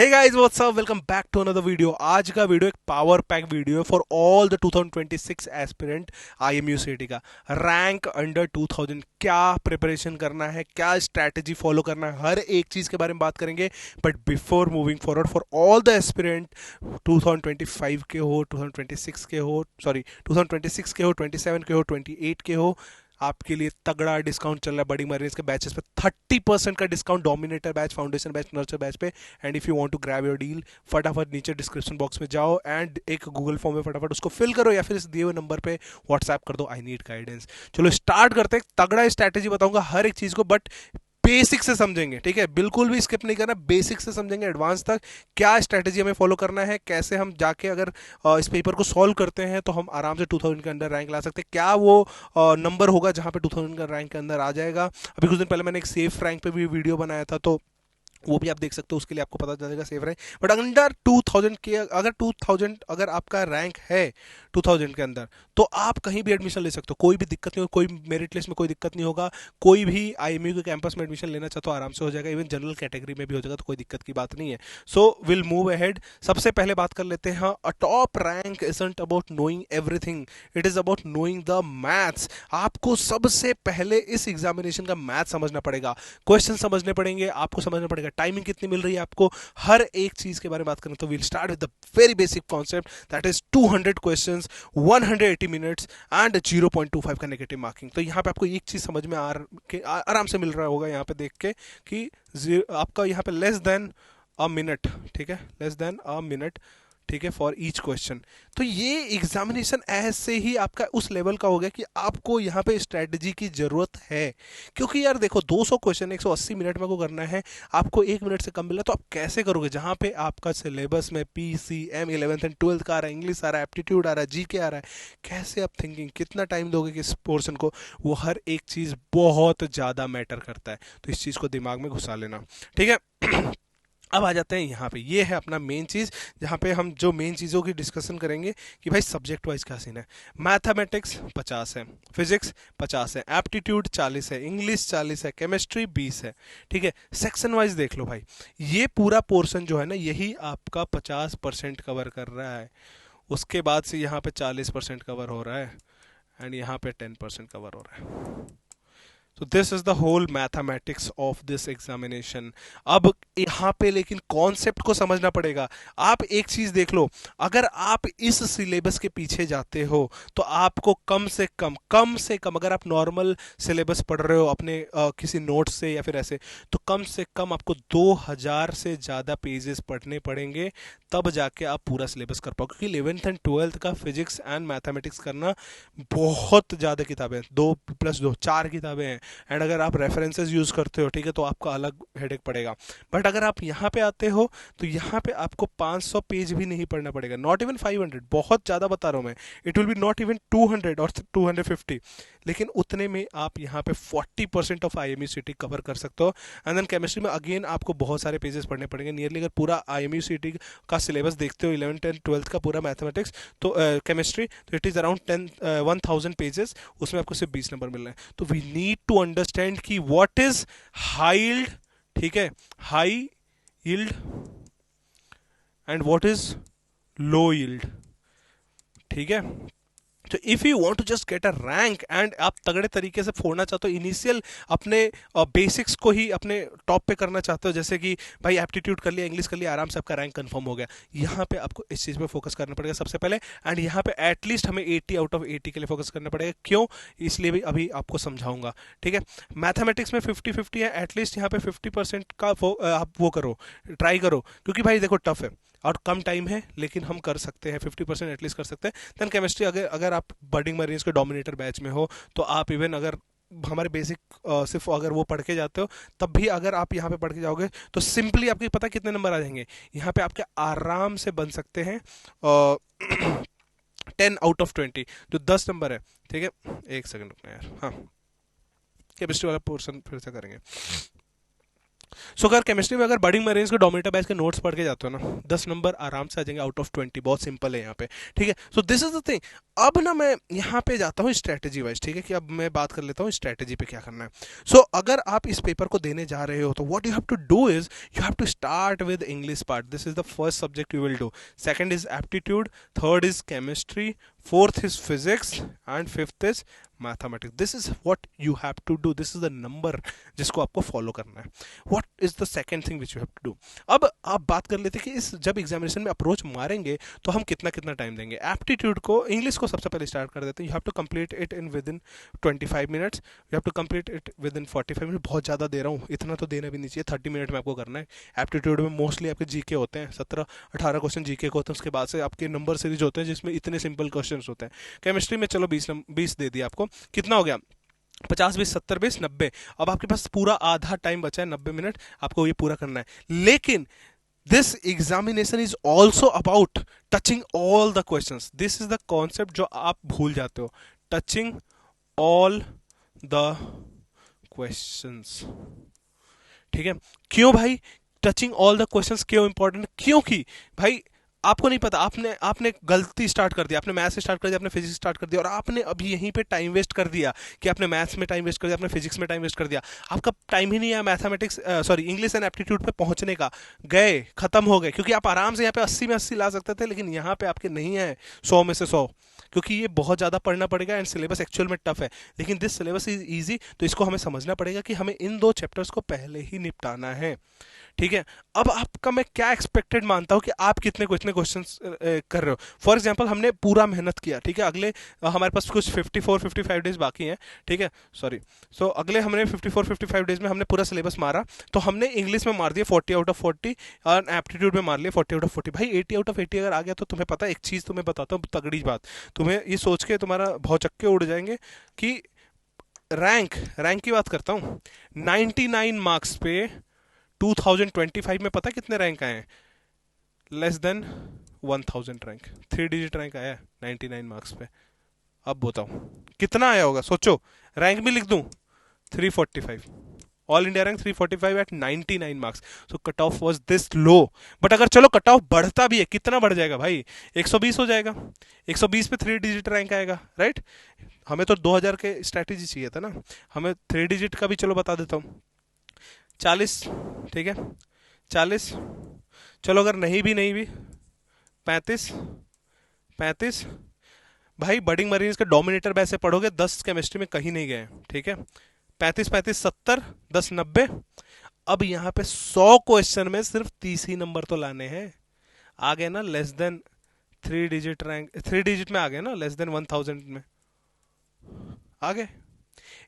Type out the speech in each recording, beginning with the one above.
Hey guys what's up, welcome back to another video. आज का video एक power pack video है for all the 2026 aspirant IMU CET का। Rank under 2000 क्या preparation करना है, क्या स्ट्रैटेजी फॉलो करना है, हर एक चीज के बारे में बात करेंगे। But before moving forward, for all the aspirant 2025 के हो, 2026 के हो, सॉरी 2026 के हो, 27 के हो, 28 के हो, आपके लिए तगड़ा डिस्काउंट चल रहा है बड़ी मरीज के बैचेस पे। 30% का discount dominator batch, foundation batch, nurture batch पे। And if you want to grab your deal, फटाफट नीचे डिस्क्रिप्शन बॉक्स में जाओ एंड एक गूगल फॉर्म में फटाफट उसको फिल करो या फिर इस दिए हुए नंबर पे व्हाट्सएप कर दो, आई नीड गाइडेंस। चलो स्टार्ट करते हैं। तगड़ा स्ट्रैटेजी बताऊंगा हर एक चीज को, बट बेसिक से समझेंगे, ठीक है? बिल्कुल भी स्किप नहीं करना, बेसिक से समझेंगे एडवांस तक। क्या स्ट्रैटेजी हमें फॉलो करना है, कैसे हम जाके अगर इस पेपर को सॉल्व करते हैं तो हम आराम से 2000 के अंदर रैंक ला सकते हैं। क्या वो नंबर होगा जहां पे 2000 का रैंक के अंदर आ जाएगा। अभी कुछ दिन पहले मैंने एक सेफ रैंक पे भी वीडियो बनाया था, तो वो भी आप देख सकते हो, उसके लिए आपको पता चलेगा सेफ रैंक। बट अंडर 2000 के, अगर 2000 अगर आपका रैंक है 2000 के अंदर, तो आप कहीं भी एडमिशन ले सकते हो, कोई भी दिक्कत नहीं हो, कोई मेरिट लिस्ट में कोई दिक्कत नहीं होगा। कोई भी आईएमयू के कैंपस में एडमिशन लेना चाहते हो आराम से हो जाएगा, इवन जनरल कैटेगरी में भी हो जाएगा, तो कोई दिक्कत की बात नहीं है। So will move ahead. सबसे पहले बात कर लेते हैं, अ top rank isn't about knowing everything, it is about knowing the maths. आपको सबसे पहले इस एग्जामिनेशन का मैथ समझना पड़ेगा, क्वेश्चन समझने पड़ेंगे, आपको समझना पड़ेगा टाइमिंग कितनी मिल रही है आपको, हर एक चीज के बारे में बात करें तो will start with the very basic concept, that is 200 questions, 180 minutes and 0.25 का नेगेटिव मार्किंग। तो यहाँ पे आपको एक चीज समझ में आराम से मिल रहा होगा यहाँ पे देख के कि आपका यहाँ पे लेस देन अ मिनट, ठीक है, लेस देन अ मिनट, ठीक है, फॉर ईच क्वेश्चन। तो ये एग्जामिनेशन ऐसे ही आपका उस लेवल का हो गया कि आपको यहाँ पे स्ट्रेटजी की जरूरत है। क्योंकि यार देखो, 200 क्वेश्चन 180 मिनट में को करना है, आपको एक मिनट से कम मिला तो आप कैसे करोगे? जहां पे आपका सिलेबस में पीसीएम 11th एंड 12th का आ रहा है, इंग्लिश आ रहा है, एप्टीट्यूड आ रहा है, जीके आ रहा है, कैसे आप थिंकिंग, कितना टाइम दोगे किस पोर्शन को? वो हर एक चीज बहुत ज्यादा मैटर करता है, तो इस चीज को दिमाग में घुसा लेना, ठीक है। अब आ जाते हैं यहाँ पे, ये है अपना मेन चीज़, जहाँ पे हम जो मेन चीज़ों की डिस्कशन करेंगे कि भाई सब्जेक्ट वाइज क्या सीन है। मैथमेटिक्स 50 है, फिजिक्स 50 है, एप्टीट्यूड 40 है, इंग्लिश 40 है, केमिस्ट्री 20 है, ठीक है। सेक्शन वाइज देख लो भाई, ये पूरा पोर्शन जो है ना, यही आपका 50% कवर कर रहा है। उसके बाद से यहाँ पे 40% कवर हो रहा है एंड यहाँ पे 10% कवर हो रहा है। तो this is the whole mathematics of this examination. अब यहाँ पे लेकिन कॉन्सेप्ट को समझना पड़ेगा। आप एक चीज देख लो, अगर आप इस सिलेबस के पीछे जाते हो तो आपको कम से कम अगर आप नॉर्मल सिलेबस पढ़ रहे हो अपने किसी नोट से या फिर ऐसे, तो कम से कम आपको 2000 से ज्यादा पेजेस पढ़ने पड़ेंगे, तब जाके आप पूरा सिलेबस कर पाओ। क्योंकि 11th एंड 12th का फिजिक्स एंड मैथमेटिक्स करना बहुत ज़्यादा किताबें, 2 + 2 4 किताबें हैं। एंड अगर आप रेफरेंसेस यूज़ करते हो, ठीक है, तो आपका अलग हेडेक पड़ेगा। बट अगर आप यहाँ पे आते हो तो यहाँ पे आपको 500 पेज भी नहीं पढ़ना पड़ेगा, नॉट इवन 500, बहुत ज़्यादा बता रहा हूँ मैं। It will be not even 200 और 250, लेकिन उतने में आप यहाँ पे 40% of I M U C T cover कर सकते हो। एंड देन केमिस्ट्री में अगेन आपको बहुत सारे पेजेस पढ़ने पड़ेंगे। नियरली अगर पूरा I M U C T का सिलेबस देखते हो, 11th एंड 12th का पूरा मैथमेटिक्स, तो केमिस्ट्री, तो इट इज़ अराउंड 1000 पेजेस, उसमें आपको सिर्फ 20 नंबर मिल रहे हैं। तो वी नीड टू अंडरस्टैंड कि व्हाट इज हाई यील्ड, ठीक है, high yield, and what is low yield, ठीक है। तो if you want to just get a rank and आप तगड़े तरीके से फोड़ना चाहते हो, इनिशियल अपने बेसिक्स को ही अपने टॉप पे करना चाहते हो, जैसे कि भाई एप्टीट्यूड कर लिया, इंग्लिश कर लिया, आराम से आपका रैंक कंफर्म हो गया, यहाँ पे आपको इस चीज़ पे फोकस करना पड़ेगा सबसे पहले। एंड यहाँ पे एटलीस्ट हमें 80 आउट ऑफ 80 के लिए फोकस करना पड़ेगा। क्यों? इसलिए भी अभी आपको समझाऊंगा, ठीक है। मैथमेटिक्स में 50-50 है, एटलीस्ट यहाँ पे 50% का आप वो करो, ट्राई करो, क्योंकि भाई देखो टफ है और कम टाइम है, लेकिन हम कर सकते हैं, 50% एटलीस्ट कर सकते हैं। देन केमिस्ट्री, अगर अगर आप बर्डिंग मरीज के डोमिनेटर बैच में हो, तो आप इवन अगर हमारे बेसिक सिर्फ अगर वो पढ़ के जाते हो, तब भी अगर आप यहाँ पे पढ़ के जाओगे तो सिंपली आपके पता कितने नंबर आ जाएंगे यहाँ पे? आपके आराम से बन सकते हैं 10 आउट ऑफ 20, जो 10 नंबर है, ठीक है। एक सेकंड रुकना यार, हाँ, केमिस्ट्री वाला पोर्सन फिर से करेंगे। सो अगर केमिस्ट्री में अगर बर्डिंग मरीन्स के डोमिनेटर बैच के नोट्स पढ़ के जाते हो ना, 10 नंबर आराम से आ जाएंगे आउट ऑफ 20। बहुत सिंपल है यहाँ पे, ठीक है। So this is the thing. अब ना मैं यहाँ पे जाता हूँ स्ट्रेटेजी वाइज, ठीक है, कि अब मैं बात कर लेता हूँ स्ट्रेटेजी पे क्या करना है। सो अगर आप इस पेपर को देने जा रहे हो तो what you have to do is you have to start with English part. This is the first subject you will do. Second is aptitude, third is chemistry, fourth is physics and fifth is mathematics. This is what you have to do, this is the number जिसको आपको follow करना है। What is the second thing which you have to do. अब आप बात कर लेते हैं कि इस जब एग्जामिनेशन में अप्रोच मारेंगे तो हम कितना कितना टाइम देंगे। एप्टीट्यूड को, इंग्लिश को सबसे पहले स्टार्ट कर देते हैं। You have to complete it in within 25 minutes, you have to complete it within 45 minute. बहुत ज़्यादा दे रहा हूँ, इतना तो देना भी नहीं चाहिए। 30 मिनट में आपको करना है। एप्टीट्यूड में मोस्टली आपके जीके होते हैं, 17-18 क्वेश्चन जीके के होते हैं। उसके बाद से आपके नंबर सीरीज होते हैं जिसमें इतने सिंपल क्वेश्चन होते हैं। केमिस्ट्री में चलो 20 दे दिया आपको, कितना हो गया, 50-20-70-20-90। अब आपके पास पूरा आधा टाइम बचा है, 90 मिनट आपको ये पूरा करना है। लेकिन this examination is also about touching all the questions. This is the concept जो आप भूल जाते हो, टचिंग ऑल द क्वेश्चंस, ठीक है। क्यों भाई टचिंग ऑल द क्वेश्चंस क्यों इंपॉर्टेंट? क्योंकि भाई आपको नहीं पता, आपने आपने गलती स्टार्ट कर दिया, आपने मैथ्स से स्टार्ट कर दिया, आपने फिजिक्स स्टार्ट कर दिया, और आपने अभी यहीं पे टाइम वेस्ट कर दिया कि आपने मैथ्स में टाइम वेस्ट कर दिया, आपने फिजिक्स में टाइम वेस्ट कर दिया। आपका टाइम ही नहीं है mathematics sorry English and aptitude पे पहुंचने का, गए खत्म हो गए। क्योंकि आप आराम से यहाँ पे 80 में 80 ला सकते थे, लेकिन यहाँ पे आपके नहीं है 100 में से 100, क्योंकि ये बहुत ज़्यादा पढ़ना पड़ेगा एंड सिलेबस एक्चुअल में टफ है। लेकिन दिस सिलेबस इज ईजी, तो इसको हमें समझना पड़ेगा कि हमें इन 2 चैप्टर्स को पहले ही निपटाना है, ठीक है। अब आपका मैं क्या एक्सपेक्टेड मानता हूं कि आप कितने क्वेश्चन कर रहे हो। फॉर एग्जांपल हमने पूरा मेहनत किया, ठीक है, अगले हमारे पास कुछ 54-55 डेज बाकी हैं, ठीक है, सॉरी। सो अगले हमने 54-55 डेज में हमने पूरा सिलेबस मारा। तो हमने इंग्लिश में मार दिया 40 आउट ऑफ 40 और एप्टीट्यूड में मार लिया 40 आउट ऑफ 40। भाई 80 आउट ऑफ 80 अगर आ गया तो तुम्हें पता है, एक चीज़ तुम्हें बताता हूँ तगड़ी बात, तुम्हें ये सोच के तुम्हारा भौचक्के उड़ जाएंगे कि रैंक की बात करता हूँ, 99 मार्क्स पे 2025 में पता कितने रैंक आए हैं? Less than 1000 rank, 3 digit rank आया है 99 मार्क्स पे। अब बताओ कितना आया होगा, सोचो। रैंक भी लिख दूं, 345, all India rank 345 at 99 marks. So cut off was this low. But अगर चलो कट ऑफ बढ़ता भी है, कितना बढ़ जाएगा भाई, 120 हो जाएगा। 120 पे 3 डिजिट रैंक आएगा, राइट। हमें तो 2000 के स्ट्रैटेजी चाहिए था ना, हमें 3 डिजिट का भी चलो बता देता हूँ, 40, ठीक है, 40। चलो अगर नहीं भी 35। भाई बर्डिंग मरीन्स के डोमिनेटर वैसे पढ़ोगे 10 केमिस्ट्री में कहीं नहीं गए, ठीक है। 35-35-70, 10-90। अब यहाँ पे 100 क्वेश्चन में सिर्फ 30 ही नंबर तो लाने हैं। आ गए ना less than 3 digit rank, 3 digit में आ गए ना, लेस देन 1000 में आ गए।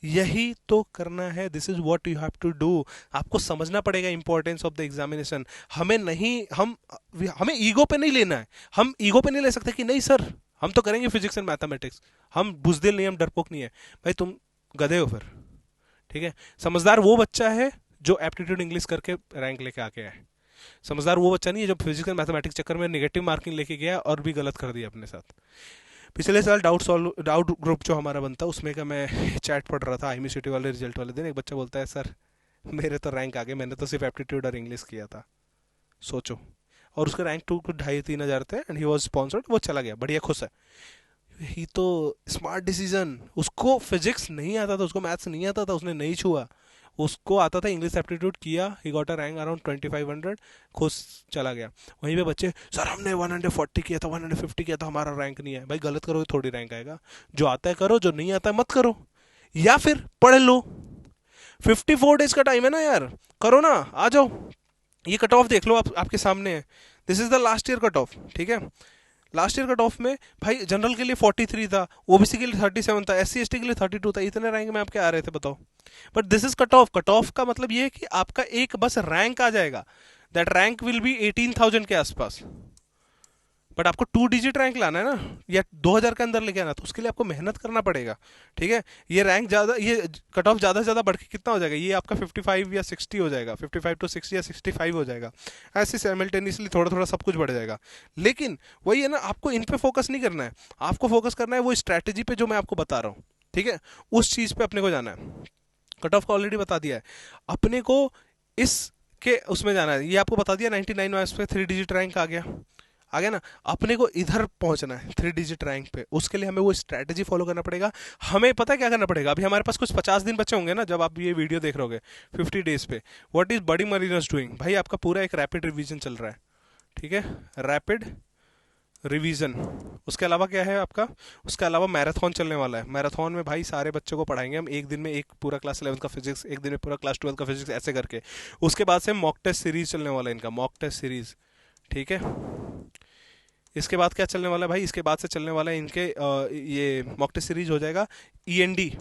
यही तो करना है, this is what you have to do. आपको समझना पड़ेगा इंपॉर्टेंस ऑफ द एग्जामिनेशन। हमें नहीं हमें ईगो पे नहीं लेना है। हम ईगो पे नहीं ले सकते कि नहीं सर हम तो करेंगे फिजिक्स एंड मैथमेटिक्स, हम बुजदिल नहीं, हम डरपोक नहीं है। भाई तुम गधे हो फिर, ठीक है। समझदार वो बच्चा है जो एप्टीट्यूड इंग्लिश करके रैंक लेके आके आए। समझदार वो बच्चा नहीं है जो फिजिक्स एंड मैथमेटिक्स चक्कर में नेगेटिव मार्किंग लेके गया और भी गलत कर दिया अपने साथ। पिछले साल डाउट ग्रुप जो हमारा बनता उसमें का मैं चैट पढ़ रहा था आईएमयू सिटी वाले रिजल्ट वाले दिन। एक बच्चा बोलता है सर मेरे तो रैंक आ गए, मैंने तो सिर्फ एप्टीट्यूड और इंग्लिश किया था, सोचो। और उसका रैंक 2-2.5-3 हज़ार थे एंड ही वाज स्पॉन्सर्ड, वो चला गया, बढ़िया खुश है। ही तो स्मार्ट डिसीजन। उसको फिजिक्स नहीं आता था, उसको मैथ्स नहीं आता था, उसने नहीं छुआ। उसको आता था, इंग्लिश एप्टीट्यूड किया, he got a rank around 2500, खुश चला गया। वहीं पे बच्चे सर हमने 140 किया था, 150 किया था, हमारा रैंक नहीं है। भाई गलत करोगे थोड़ी रैंक आएगा। जो आता है करो, जो नहीं आता है मत करो, या फिर पढ़ लो। 54 डेज का टाइम है ना यार, करो ना, आ जाओ। ये कट ऑफ देख लो, आपके सामने है, this is the last year cut off, ठीक है। लास्ट ईयर कट ऑफ में भाई जनरल के लिए 43 था, ओबीसी के लिए 37 था, एससी एसटी के लिए 32 था। इतने रैंक में आपके आ रहे थे बताओ। But this is cut off. Cut off का मतलब ये है कि आपका एक बस रैंक आ जाएगा, दैट रैंक विल बी 18,000 के आसपास। बट आपको 2 डिजिट रैंक लाना है ना, या 2000 के अंदर लेके आना, तो उसके लिए आपको मेहनत करना पड़ेगा, ठीक है। ये रैंक ज्यादा, ये कट ऑफ ज्यादा से ज्यादा बढ़ के कितना हो जाएगा, ये आपका 55 या 60 हो जाएगा, 55 to 60 या 65 हो जाएगा। ऐसे साइमल्टेनियसली थोड़ा थोड़ा सब कुछ बढ़ जाएगा। लेकिन वही है ना, आपको इन पे फोकस नहीं करना है, आपको फोकस करना है वो स्ट्रैटेजी पे जो मैं आपको बता रहा हूँ, ठीक है। उस चीज पे अपने को जाना है। कट ऑफ का ऑलरेडी बता दिया है अपने को। इसके उसमें जाना है। ये आपको बता दिया 99 मार्क्स पे 3 डिजिट रैंक आ गया ना। अपने को इधर पहुंचना है 3 डिजिट रैंक पे, उसके लिए हमें वो स्ट्रैटेजी फॉलो करना पड़ेगा। हमें पता है क्या करना पड़ेगा, अभी हमारे पास कुछ 50 दिन बचे होंगे ना जब आप ये वीडियो देख रहे होगे, 50 डेज पे। व्हाट इज बडी मरीनस डूइंग, भाई आपका पूरा एक रैपिड रिवीजन चल रहा है, ठीक है, रैपिड रिवीजन। उसके अलावा क्या है आपका, उसके अलावा मैराथन चलने वाला है। मैराथन में भाई सारे बच्चों को पढ़ाएंगे हम, एक दिन में एक पूरा क्लास 11 का फिजिक्स, एक दिन में पूरा क्लास 12 का फिजिक्स, ऐसे करके। उसके बाद से मॉक टेस्ट सीरीज चलने वाला है इनका, मॉक टेस्ट सीरीज, ठीक है। इसके बाद क्या चलने वाला है भाई, इसके बाद से चलने वाला है इनके ये मॉक टेस्ट सीरीज हो जाएगा ईएनडी,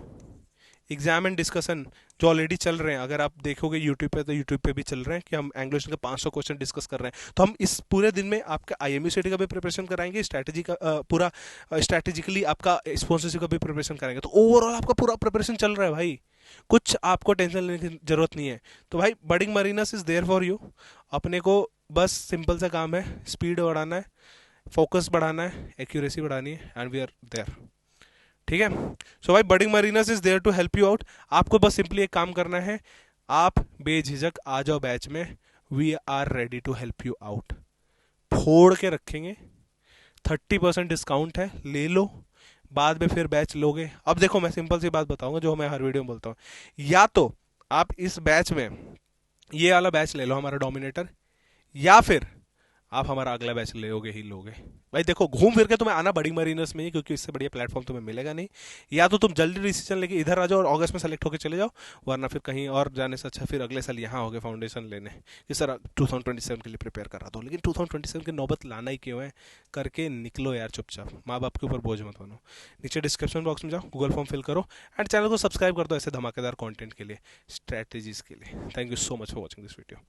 एग्जाम एंड डिस्कशन, जो ऑलरेडी चल रहे हैं। अगर आप देखोगे यूट्यूब पे तो यूट्यूब पे भी चल रहे हैं कि हम एंग्लो के 500 क्वेश्चन डिस्कस कर रहे हैं। तो हम इस पूरे दिन में आपका आईएमयू सिटी का भी प्रिपरेशन कराएंगे, स्ट्रैटेजी का पूरा स्ट्रैटेजिकली आपका स्पॉन्सरशिप का भी प्रिपरेशन कराएंगे। तो ओवरऑल आपका पूरा प्रिपरेशन चल रहा है भाई, कुछ आपको टेंशन लेने की जरूरत नहीं है। तो भाई Budding Marines is there for you. अपने को बस सिंपल सा काम है, स्पीड बढ़ाना है, फोकस बढ़ाना है, एक्यूरेसी बढ़ानी है, एंड वी आर देयर, ठीक है। सो भाई Budding Marines is there to help you out. आपको बस सिंपली एक काम करना है, आप बेझिझक आ जाओ बैच में, we are ready to help you out. फोड़ के रखेंगे, 30% डिस्काउंट है, ले लो। बाद में फिर बैच लोगे, अब देखो मैं सिंपल सी बात बताऊंगा जो मैं हर वीडियो में बोलता हूँ, या तो आप इस बैच में ये वाला बैच ले लो हमारा डोमिनेटर, या फिर आप हमारा अगला बैच लोगे ही लोगे। भाई देखो घूम फिर के तुम्हें आना बड़ी मरीनस में ही, क्योंकि इससे बढ़िया प्लेटफॉर्म तुम्हें मिलेगा नहीं। या तो तुम जल्दी डिसीजन लेके इधर आ जाओ और अगस्त में सेलेक्ट होकर चले जाओ, वरना फिर कहीं और जाने से अच्छा फिर अगले साल यहाँ होगे फाउंडेशन लेने कि सर 2027 के लिए प्रिपेयर करा दो। लेकिन 2027 की नौबत लाना ही क्यों है, करके निकलो यार चुपचाप, माँ बाप के ऊपर बोझ मत बनो। नीचे डिस्क्रिप्शन बॉक्स में जाओ, गूगल फॉर्म फिल करो, एंड चैनल को सब्सक्राइब कर दो ऐसे धमाकेदार कॉन्टेंट के लिए, स्ट्रैटेजीज के लिए। Thank you so much for watching this video.